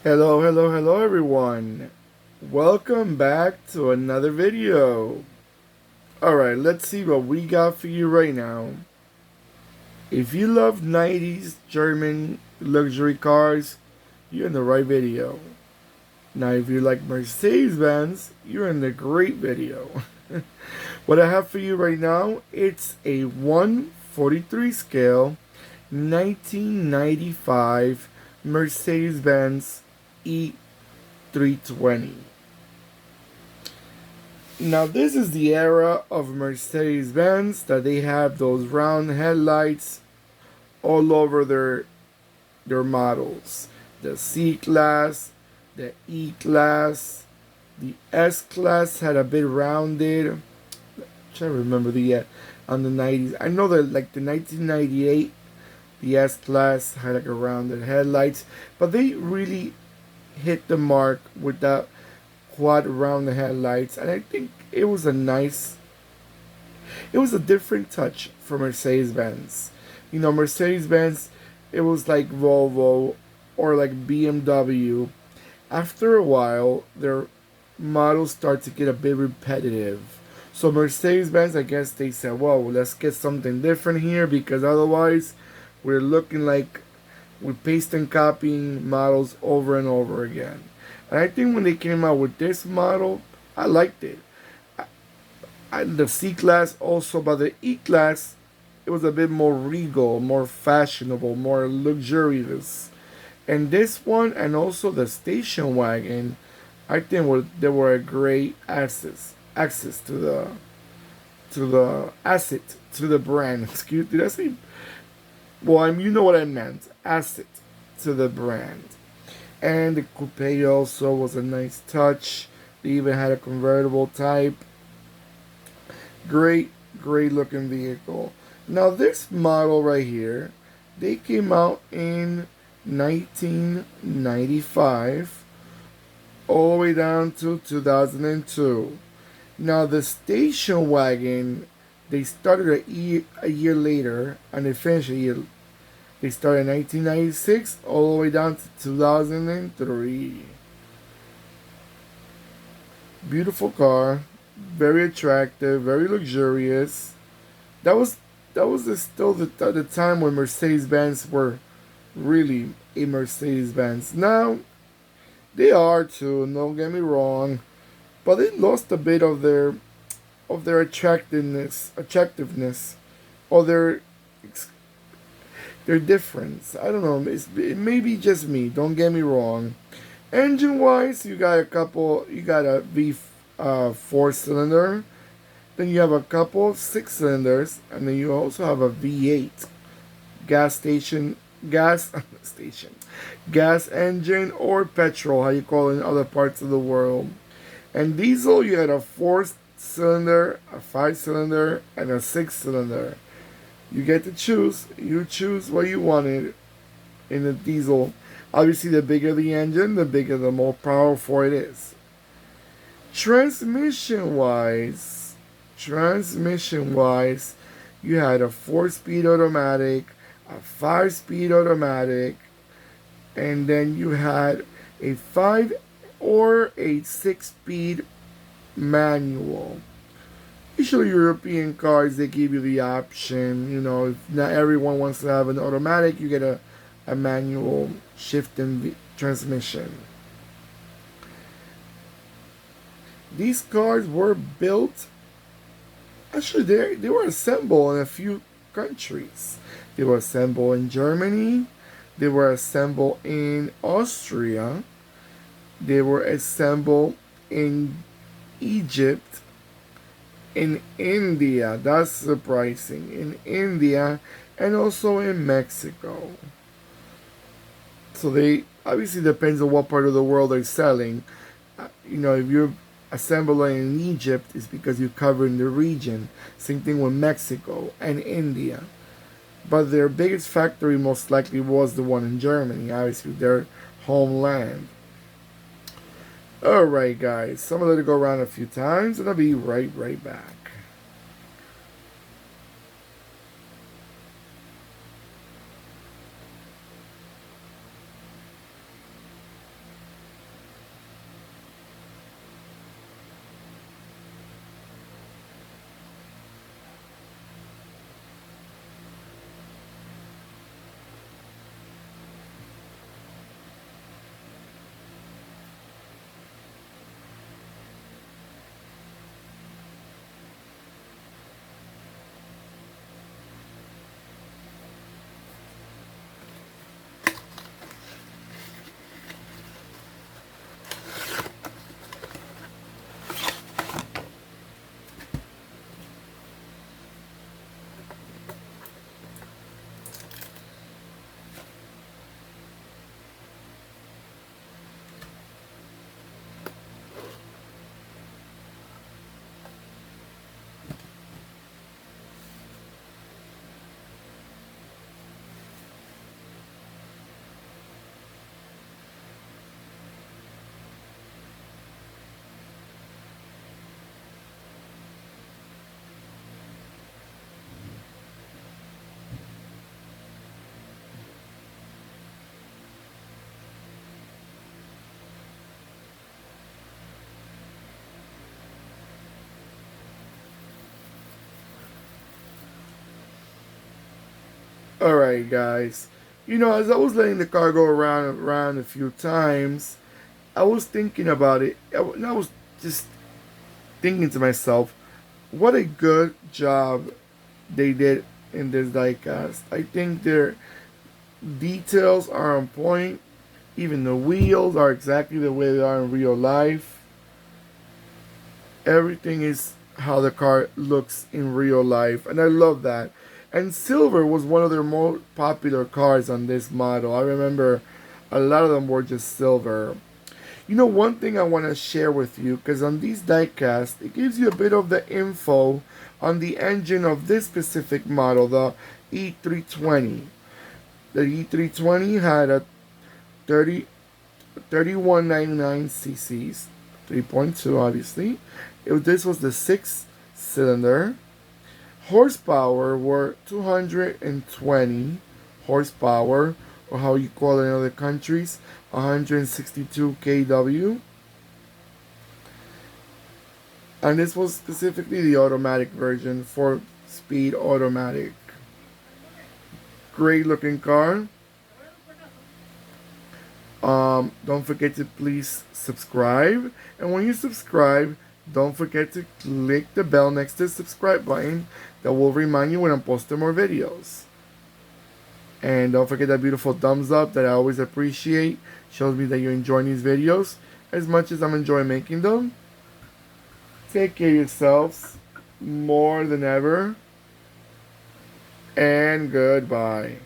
Hello, hello, hello everyone. Welcome back to another video. Alright, let's see what we got for you right now. If you love 90s German luxury cars, you're in the right video. Now, if you like Mercedes Benz, you're in the great video. What I have for you right now, it's a 1/43 scale 1995 Mercedes Benz E 320. Now this is the era of Mercedes-Benz that they have those round headlights all over their models. The C class, the E class, the S class had a bit rounded. I'm trying to remember the on the 90s. I know that like the 1998, the S class had like a rounded headlights, but they really hit the mark with that quad round headlights, and I think it was a different touch for Mercedes Benz. You know, Mercedes Benz, it was like Volvo or like BMW. After a while, their models start to get a bit repetitive. So Mercedes Benz, I guess they said, well, let's get something different here because otherwise we're looking like we're paste and copying models over and over again. And I think when they came out with this model, I liked it. The C class also, but the E class, it was a bit more regal, more fashionable, more luxurious. And this one, and also the station wagon, I think they were a great access to the asset to the brand. Excuse, did I say? Well, you know what I meant. Asset to the brand. And the coupe also was a nice touch. They even had a convertible type. Great, great looking vehicle. Now this model right here, they came out in 1995 all the way down to 2002. Now the station wagon, they started a year later and they finished a year. They started in 1996 all the way down to 2003. Beautiful car, very attractive, very luxurious. That was still the time when Mercedes Benz were really a Mercedes Benz. Now they are too. Don't get me wrong, but they lost a bit of their attractiveness, or their difference. I don't know. It may be just me. Don't get me wrong. Engine wise, you got a couple. You got a V 4 cylinder. Then you have a couple of 6 cylinders, and then you also have a V8 gas station, gas station, gas engine or petrol, how you call it in other parts of the world. And diesel, you had a 4 cylinder, a 5 cylinder, and a 6 cylinder. You get to choose. You choose what you wanted in the diesel. Obviously, the bigger the engine, the bigger, the more powerful it is. Transmission wise, you had a 4 speed automatic, a 5 speed automatic, and then you had a 5 or a 6 speed manual. Usually European cars, they give you the option, you know, if not everyone wants to have an automatic, you get a manual shifting transmission. These cars were built, actually they were assembled in a few countries. They were assembled in Germany, they were assembled in Austria, they were assembled in Egypt, in India, that's surprising, in India, and also in Mexico. So they obviously depends on what part of the world they're selling. You know, if you're assembling in Egypt, it's because you're covering the region. Same thing with Mexico and India. But their biggest factory most likely was the one in Germany, obviously their homeland. Alright guys, so I'm gonna let it go around a few times and I'll be right back. Alright, guys. As I was letting the car go around and around a few times, I was thinking about it. I was just thinking to myself, what a good job they did in this diecast. I think their details are on point. Even the wheels are exactly the way they are in real life. Everything is how the car looks in real life, and I love that. And silver was one of their most popular cars on this model. I remember a lot of them were just silver. One thing I want to share with you, because on these diecast, it gives you a bit of the info on the engine of this specific model, the E320. The E320 had a 3199 cc's, 3.2 obviously. This was the 6-cylinder. Horsepower were 220 horsepower, or how you call it in other countries, 162 kW. And this was specifically the automatic version, 4-speed automatic. Great looking car. Don't forget to please subscribe. And when you subscribe, don't forget to click the bell next to the subscribe button. That will remind you when I'm posting more videos. And don't forget that beautiful thumbs up that I always appreciate. Shows me that you're enjoying these videos as much as I'm enjoying making them. Take care of yourselves more than ever. And goodbye.